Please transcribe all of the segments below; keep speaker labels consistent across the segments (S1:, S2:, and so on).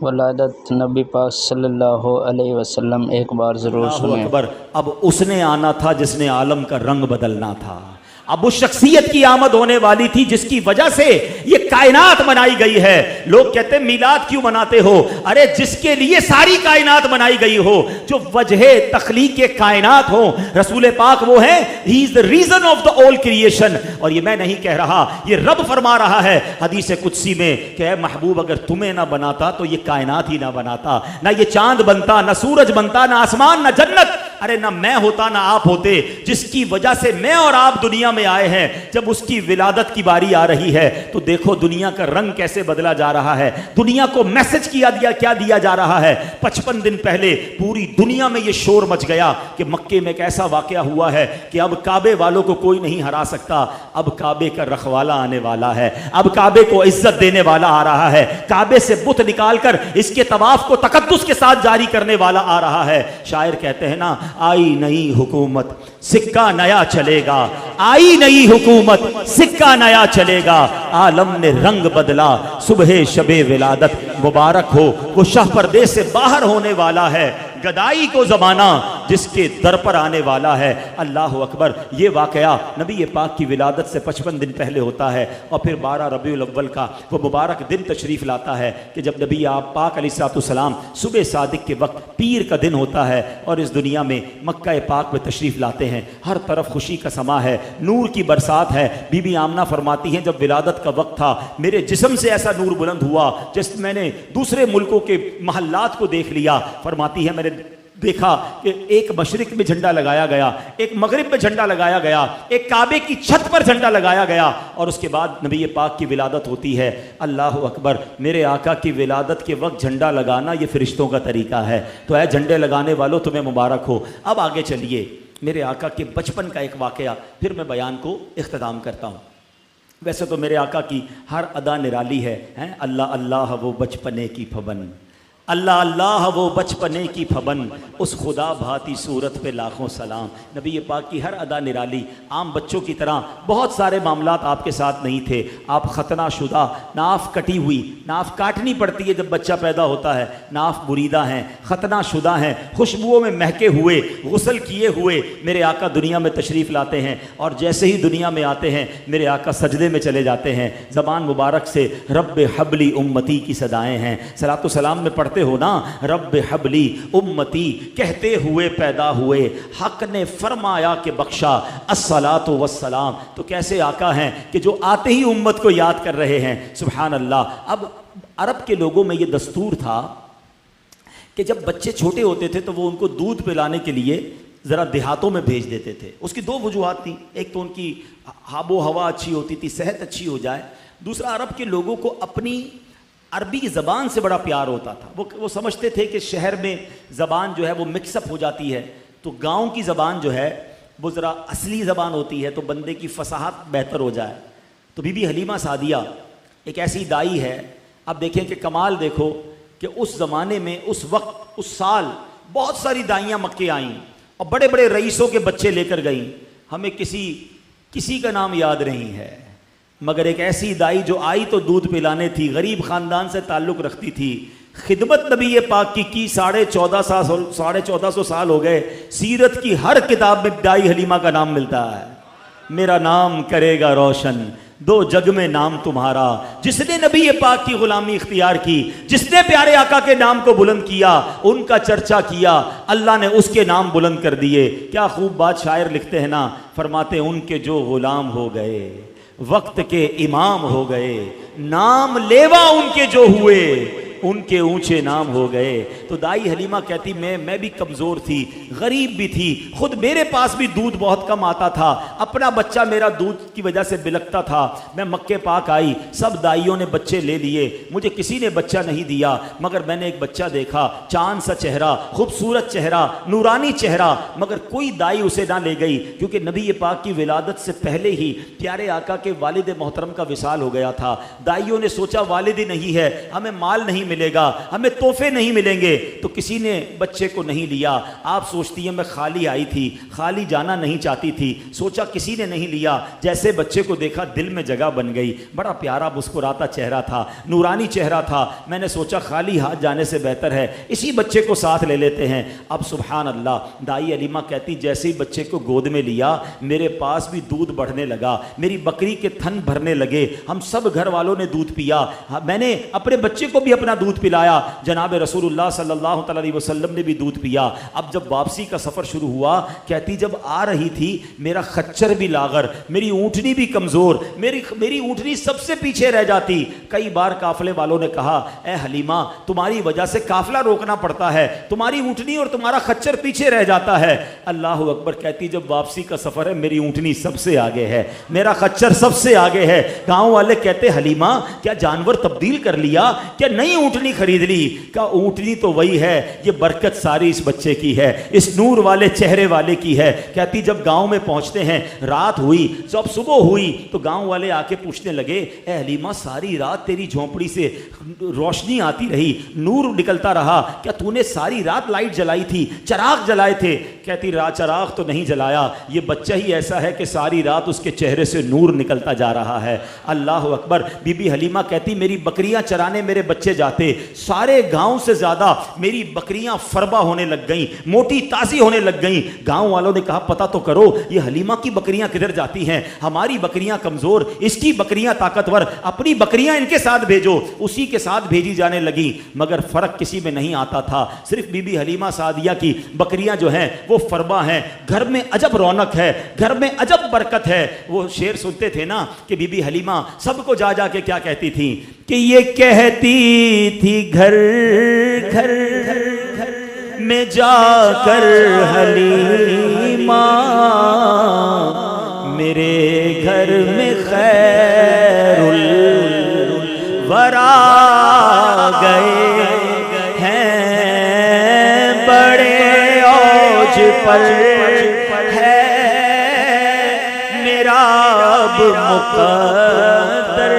S1: वलादत नबी पाक सल्लल्लाहु अलैहि वसल्लम एक बार ज़रूर सुने।
S2: अकबर। अब उसने आना था जिसने आलम का रंग बदलना था। अब उस शख्सियत की आमद होने वाली थी जिसकी वजह से ये कायनात बनाई गई है। लोग कहते हैं मीलाद क्यों मनाते हो? अरे जिसके लिए सारी कायनात बनाई गई हो, जो वजह तख्लीक के कायनात हो, रसूल पाक वो है, he is the reason of the all creation. और ये मैं नहीं कह रहा, ये रब फरमा रहा है हदीस कुदसी में कि महबूब अगर तुम्हें ना बनाता तो ये कायनात ही ना बनाता, ना ये चांद बनता, ना सूरज बनता, ना आसमान, ना जन्नत। अरे ना मैं होता ना आप होते। जिसकी वजह से मैं और आप दुनिया में आए हैं, जब उसकी विलादत की बारी आ रही है तो देखो दुनिया का रंग कैसे बदला जा रहा है। दुनिया को मैसेज क्या दिया जा रहा है। 55 दिन पहले पूरी दुनिया में यह शोर मच गया कि मक्के में एक ऐसा वाकया हुआ है कि अब काबे वालों को कोई नहीं हरा सकता। अब काबे का रखवाला आने वाला है, अब काबे को इज्जत देने वाला आ रहा है, काबे से बुत निकालकर इसके तवाफ को तकद्दुस के साथ जारी करने वाला आ रहा है। शायर कहते हैं ना, आई नई हुकूमत सिक्का नया चलेगा, आई नई हुकूमत सिक्का नया चलेगा। आलम ने रंग बदला, सुबह शबे विलादत मुबारक हो। वो शाह परदेस से बाहर होने वाला है, गदाई को जमाना जिसके दर पर आने वाला है। अल्लाह अकबर। ये वाकया नबी पाक की विलादत से 55 दिन पहले होता है और फिर 12 रबीउल अव्वल का वो मुबारक दिन तशरीफ़ लाता है कि जब नबी आप पाक अलैहिस्सलाम सुबह सादिक के वक्त पीर का दिन होता है और इस दुनिया में मक्का पाक में तशरीफ़ लाते हैं। हर तरफ खुशी का समा है, नूर की बरसात है। बीबी आमना फरमाती हैं, जब विलादत का वक्त था मेरे जिस्म से ऐसा नूर बुलंद हुआ जिस मैंने दूसरे मुल्कों के महल्लात को देख लिया। फरमाती है, मैंने देखा कि एक मशरिक में झंडा लगाया गया, एक मगरिब में झंडा लगाया गया, एक काबे की छत पर झंडा लगाया गया और उसके बाद नबी पाक की विलादत होती है। अल्लाह अकबर। मेरे आका की विलादत के वक्त झंडा लगाना ये फरिश्तों का तरीका है। तो है झंडे लगाने वालों, तुम्हें मुबारक हो। अब आगे चलिए, मेरे आका के बचपन का एक वाकया, फिर मैं बयान को इख्तिताम करता हूँ। वैसे तो मेरे आका की हर अदा निराली है, हैं? अल्लाह अल्लाह वो बचपने की फबन, अल्लाह अल्लाह वो बचपने की फबन, उस खुदा भाती सूरत पे लाखों सलाम। नबी पाक की हर अदा निराली। आम बच्चों की तरह बहुत सारे मामलात आपके साथ नहीं थे। आप खतना शुदा, नाफ कटी हुई, नाफ काटनी पड़ती है जब बच्चा पैदा होता है, नाफ बुरीदा हैं, खतना शुदा हैं, खुशबुओं में महके हुए, गुस्ल किए हुए मेरे आका दुनिया में तशरीफ़ लाते हैं। और जैसे ही दुनिया में आते हैं मेरे आका सजदे में चले जाते हैं। ज़बान मुबारक से रब्बे हबली उम्मती की सदाएँ हैं। सलातो सलाम में पढ़ते हो ना, रब्बे हबली उम्मती कहते हुए पैदा हुए, हक ने फरमाया कि बख्शा अस्सलातु वस्सलाम। तो कैसे आका हैं कि जो आते ही उम्मत को याद कर रहे हैं। सुभान अल्लाह। अब अरब के लोगों में ये दस्तूर था कि जब बच्चे छोटे होते थे तो वो उनको दूध पिलाने के लिए ज़रा देहातों में भेज देते थे। उसकी दो वजूहात थी, एक तो उनकी आबो हवा अच्छी होती थी, सेहत अच्छी हो जाए। दूसरा, अरब के लोगों को अपनी अरबी ज़बान से बड़ा प्यार होता था। वो समझते थे कि शहर में ज़बान जो है वो मिक्सअप हो जाती है, तो गांव की ज़बान जो है वो ज़रा असली ज़बान होती है, तो बंदे की फसाहत बेहतर हो जाए। तो बीबी हलीमा सादिया एक ऐसी दाई है। अब देखें कि कमाल देखो कि उस ज़माने में, उस वक्त, उस साल बहुत सारी दाइयाँ मक्के आईं और बड़े बड़े रईसों के बच्चे लेकर गईं। हमें किसी का नाम याद नहीं है, मगर एक ऐसी दाई जो आई तो दूध पिलाने थी, गरीब ख़ानदान से ताल्लुक़ रखती थी। खिदमत नबी पाक की 1450 साल हो गए। सीरत की हर किताब में दाई हलीमा का नाम मिलता है। मेरा नाम करेगा रोशन दो जग में नाम तुम्हारा। जिसने नबी पाक की गुलामी इख्तियार की, जिसने प्यारे आका के नाम को बुलंद किया, उनका चर्चा किया, अल्लाह ने उसके नाम बुलंद कर दिए। क्या खूब बात शायर लिखते हैं ना, फरमाते उनके जो गुलाम हो गए वक्त के इमाम हो गए, नाम लेवा उनके जो हुए उनके ऊंचे नाम हो गए। तो दाई हलीमा कहती मैं भी कमज़ोर थी, गरीब भी थी, खुद मेरे पास भी दूध बहुत कम आता था, अपना बच्चा मेरा दूध की वजह से बिलकता था। मैं मक्के पाक आई, सब दाइयों ने बच्चे ले लिए, मुझे किसी ने बच्चा नहीं दिया, मगर मैंने एक बच्चा देखा, चांद सा चेहरा, खूबसूरत चेहरा, नूरानी चेहरा, मगर कोई दाई उसे ना ले गई, क्योंकि नबी पाक की विलादत से पहले ही प्यारे आका के वालिद मोहतरम का विसाल हो गया था। दाइयों ने सोचा वालिद ही नहीं है, हमें माल नहीं मिलेगा, हमें तोहफे नहीं मिलेंगे। तो किसी ने बच्चे को नहीं लिया। आप सोचती हैं मैं खाली आई थी, खाली जाना नहीं चाहती थी, सोचा किसी ने नहीं लिया। जैसे बच्चे को देखा दिल में जगह बन गई। बड़ा प्यारा मुस्कुराता चेहरा था, नूरानी चेहरा था। मैंने सोचा खाली हाथ जाने से बेहतर है इसी बच्चे को साथ ले लेते हैं। अब सुभान अल्लाह, दाई अलीमा कहती जैसे ही बच्चे को गोद में लिया मेरे पास भी दूध बढ़ने लगा, मेरी बकरी के थन भरने लगे। हम सब घर वालों ने दूध पिया। मैंने अपने बच्चे को भी अपना दूध पिलाया। जनाब रसूलुल्लाह सल्लल्लाहु अलैहि वसल्लम ने भी दूध पिया। अब जब वापसी का सफ़र शुरू हुआ, कहती जब आ रही थी मेरा खच्चर भी लागर, मेरी ऊँटनी भी कमज़ोर, मेरी ऊँटनी सबसे पीछे रह जाती। कई बार काफले वालों ने कहा ए हलीमा तुम्हारी वजह से काफला रोकना पड़ता है, तुम्हारी ऊँटनी और तुम्हारा खच्चर पीछे रह जाता है। अल्लाह अकबर। कहती जब वापसी का सफ़र है मेरी ऊँटनी सबसे आगे है, मेरा खच्चर सबसे आगे है। गाँव वाले कहते हलीमा क्या जानवर तब्दील कर लिया, क्या नई ऊँटनी खरीद ली? क्या ऊँटनी तो वही है, ये बरकत सारी इस बच्चे की है, इस नूर वाले चेहरे वाले की है। कहती जब गांव में पहुंचते हैं, रात हुई, जब सुबह हुई तो गांव वाले आके पूछने लगे ए हलीमा सारी रात तेरी झोंपड़ी से रोशनी आती रही, नूर निकलता रहा, क्या तूने सारी रात लाइट जलाई थी, चराग जलाए थे? कहती चराग तो नहीं जलाया, ये बच्चा ही ऐसा है कि सारी रात उसके चेहरे से नूर निकलता जा रहा है। अल्लाह अकबर। बीबी हलीमा कहती मेरी बकरियां चराने मेरे बच्चे जाते, सारे गांव से ज्यादा मेरी बकरियां फरबा होने लग गईं, मोटी ताजी होने लग गईं। गांव वालों ने कहा पता तो करो ये हलीमा की बकरियां किधर जाती हैं, हमारी बकरियां कमजोर, इसकी बकरियां ताकतवर, अपनी बकरियां इनके साथ भेजो। उसी के साथ भेजी जाने लगी, मगर फर्क किसी में नहीं आता था। सिर्फ बीबी हलीमा सादिया की बकरियां जो हैं वो फरबा हैं। घर में अजब रौनक है, घर में अजब बरकत है। वो शेर सुनते थे ना कि बीबी हलीमा सबको जा जा के क्या कहती थी कि ये कहती थी घर घर में जाकर हलीमा मेरे घर में खैरुल वरा गए हैं, बड़े औज पर है मेरा अब मुक़द्दर,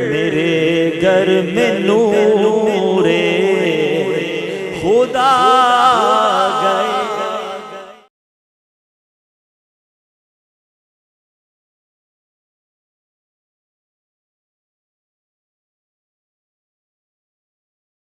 S2: मेरे घर में नूरे खुदा